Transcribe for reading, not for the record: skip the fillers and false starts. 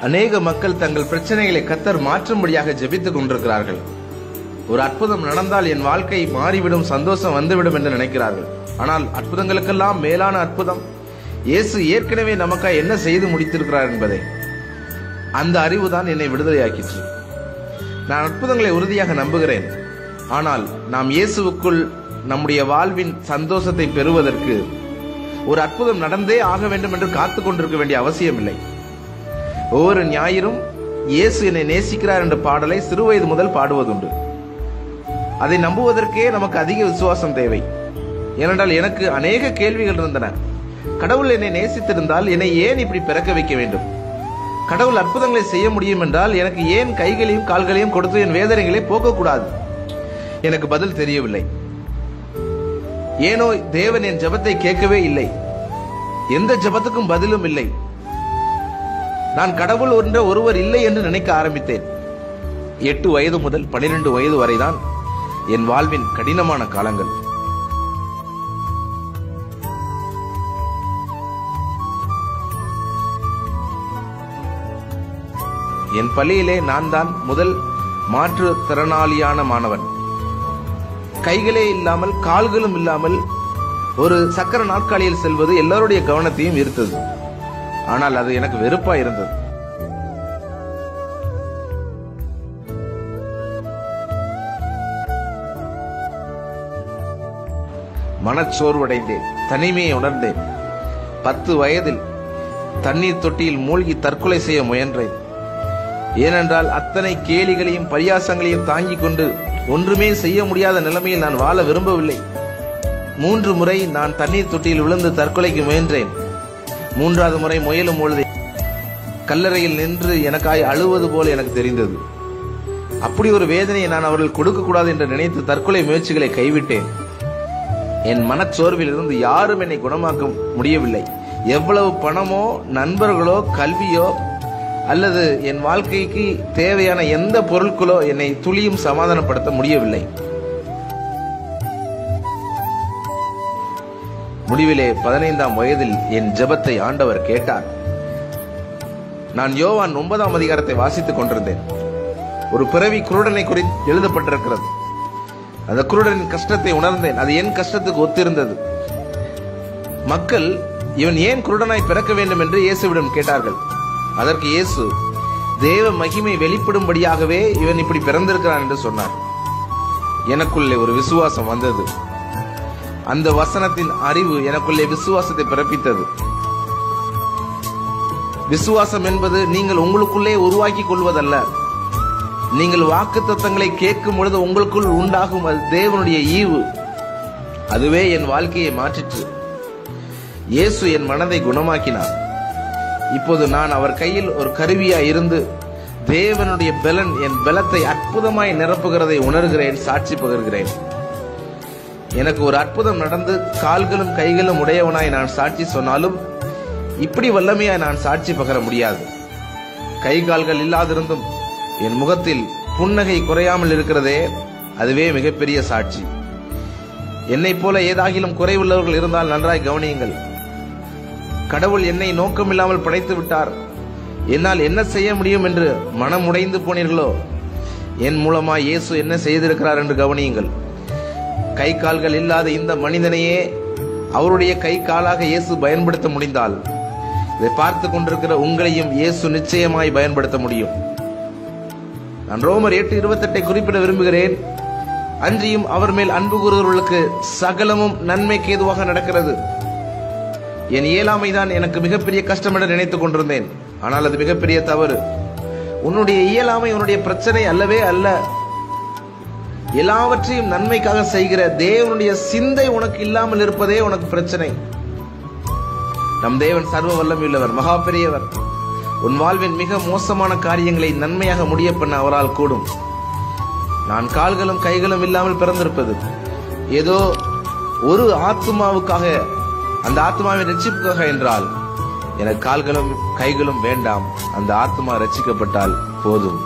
அநேக மக்கள் தங்கள் பிரச்சனைகளை கர்த்தர் மாற்றும்படியாக ஜெபித்துக் கொண்டிருக்கிறார்கள். ஒரு அற்புதம் நடந்தால் என் வாழ்க்கை மாறிவிடும், சந்தோஷம் வந்துவிடும் என்று நினைக்கிறார்கள். ஆனால் அற்புதங்களுக்கெல்லாம் மேலான அற்புதம் இயேசு ஏற்கனவே நமக்காக என்ன செய்து முடித்திருக்கிறார் என்பதை, அந்த அறிவுதான் என்னை விடுதலையாக்கிற்று. நான் அற்புதங்களை உறுதியாக நம்புகிறேன். ஆனால் நாம் இயேசுவுக்குள் நம்முடைய வாழ்வின் சந்தோஷத்தை பெறுவதற்கு ஒரு அற்புதம் நடந்தே ஆக வேண்டும் என்று காத்துக் கொண்டிருக்க வேண்டிய அவசியம் இல்லை. ஒவ்வொரு ஞாயிறும் இயேசு என்னை நேசிக்கிறார் என்ற பாடலை சிறுவயது முதல் பாடுவதுண்டு. அதை நம்புவதற்கே நமக்கு அதிக விசுவாசம் தேவை. ஏனென்றால் எனக்கு அநேக கேள்விகள் இருந்தன. கடவுள் என்னை நேசித்திருந்தால் என்னை ஏன் இப்படி பிறக்க வைக்க வேண்டும்? கடவுள் அற்புதங்களை செய்ய முடியும் என்றால் எனக்கு ஏன் கைகளையும் கால்களையும் கொடுத்து என் வேதனைகளை போக்கக்கூடாது? எனக்கு பதில் தெரியவில்லை. ஏனோ தேவன் என் ஜெபத்தை கேட்கவே இல்லை. எந்த ஜெபத்துக்கும் பதிலும் இல்லை. நான் கடவுள் என்ற ஒருவர் இல்லை என்று நினைக்க ஆரம்பித்தேன். 8 வயது முதல் 12 வயது வரைதான் என் வாழ்வின் கடினமான காலங்கள். என் பள்ளியிலே நான் தான் முதல் மாற்றுத்திறனாளியான மாணவன். கைகளே இல்லாமல் கால்களும் இல்லாமல் ஒரு சக்கர நாற்காலியில் செல்வது எல்லாருடைய கவனத்தையும் ஈர்த்தது. ஆனால் அது எனக்கு வெறுப்பா இருந்தது. மனச்சோர்வடைந்தேன், தனிமையை உணர்ந்தேன். 10 வயதில் தண்ணீர் தொட்டியில் மூழ்கி தற்கொலை செய்ய முயன்றேன். ஏனென்றால் அத்தனை கேலிகளையும் பரியாசங்களையும் தாங்கிக் கொண்டு ஒன்றுமே செய்ய முடியாத நிலைமையில் நான் வாழ விரும்பவில்லை. 3 முறை நான் தண்ணீர் தொட்டியில் விழுந்து தற்கொலைக்கு முயன்றேன். 3வது முறை முயலும் பொழுது கல்லறையில் நின்று எனக்காய் அழுவது போல எனக்கு தெரிந்தது. அப்படி ஒரு வேதனையை நான் அவர்கள் கொடுக்க கூடாது என்று நினைத்து தற்கொலை முயற்சிகளை கைவிட்டேன். என் மனச்சோர்வில் இருந்து யாரும் என்னை குணமாக்க முடியவில்லை. எவ்வளவு பணமோ நண்பர்களோ கல்வியோ அல்லது என் வாழ்க்கைக்கு தேவையான எந்த பொருட்களோ என்னை துளியும் சமாதானப்படுத்த முடியவில்லை. முடிவிலே 15ஆம் வயதில் என் ஜெபத்தை ஆண்டவர் கேட்டார். நான் யோவான் 9ஆம் அதிகாரத்தை வாசித்துக் கொண்டிருந்தேன். ஒரு பிறவி குருடனை குறித்து எழுதப்பட்டிருக்கிறது. அந்த குருடனின் கஷ்டத்தை உணர்ந்தேன். அது என் கஷ்டத்துக்கு ஒத்திருந்தது. மக்கள் இவன் ஏன் குருடனாய் பிறக்க வேண்டும் என்று இயேசுவிடம் கேட்டார்கள். அதற்கு இயேசு தேவ மகிமை வெளிப்படும்படியாகவே இவன் இப்படி பிறந்திருக்கிறான் என்று சொன்னார். எனக்குள்ளே ஒரு விசுவாசம் வந்தது. அந்த வசனத்தின் அறிவு எனக்குள்ளே விசுவாசத்தை பிறப்பித்தது. விசுவாசம் என்பது நீங்கள் உங்களுக்குள்ளே உருவாக்கி கொள்வதல்ல. நீங்கள் வாக்குத்தத்தங்களை கேட்கும் பொழுது உங்களுக்குள் உண்டாகும் அது தேவனுடைய ஈவு. அதுவே என் வாழ்க்கையை மாற்றிற்று. இயேசு என் மனதை குணமாக்கினார். இப்போது நான் அவர் கையில் ஒரு கருவியாய் இருந்து தேவனுடைய பலன் என் பலத்தை அற்புதமாய் நிரப்புகிறதை உணர்கிறேன், சாட்சி பகர்கிறேன். எனக்கு ஒரு அற்புதம் நடந்து கால்களும் கைகளும் உடையவனாய் நான் சாட்சி சொன்னாலும் இப்படி வல்லமையாய் நான் சாட்சி பகர முடியாது. கை கால்கள் இல்லாதிருந்தும் என் முகத்தில் புன்னகை குறையாமல் இருக்கிறதே, அதுவே மிகப்பெரிய சாட்சி. என்னை போல ஏதாகிலும் குறைவுள்ளவர்கள் இருந்தால் நன்றாய் கவனியுங்கள். கடவுள் என்னை நோக்கமில்லாமல் படைத்து விட்டார், என்னால் என்ன செய்ய முடியும் என்று மனம் உடைந்து போனீர்களோ, என் மூலமா இயேசு என்ன செய்திருக்கிறார் என்று கவனியுங்கள். கை கால்கள் இல்லாத இந்த மனிதனையே அவருடைய கை காலாக இயேசு பயன்படுத்த முடிந்தால் இதை பார்த்து கொண்டிருக்கிற உங்களையும் இயேசு நிச்சயமாய் பயன்படுத்த முடியும். நான் ரோமர் 8:28 குறிப்பிட விரும்புகிறேன். அன்றியும் அவர் மேல் அன்பு கூறுகிறவர்களுக்கு சகலமும் நன்மைக்கு ஏதுவாக நடக்கிறது. என் இயலாமைதான் எனக்கு மிகப்பெரிய கஷ்டம் என்று நினைத்துக் கொண்டிருந்தேன். ஆனால் அது மிகப்பெரிய தவறு. உன்னுடைய இயலாமை உன்னுடைய பிரச்சனை அல்லவே அல்ல. எல்லாவற்றையும் நன்மைக்காக செய்கிற தேவனுடைய சிந்தை உனக்கு இல்லாமல் இருப்பதே உனக்கு பிரச்சனை. நம் தேவன் சர்வ வல்லமையுள்ளவர், மகா பெரியவர். உன் வாழ்வின் மிக மோசமான காரியங்களை நன்மையாக முடிய பண்ண அவரால் கூடும். நான் கால்களும் கைகளும் இல்லாமல் பிறந்திருப்பது ஏதோ ஒரு ஆத்மாவுக்காக, அந்த ஆத்மாவின் ரட்சிப்புக்காக என்றால் எனக்கு கால்களும் கைகளும் வேண்டாம். அந்த ஆத்மா ரட்சிக்கப்பட்டால் போதும்.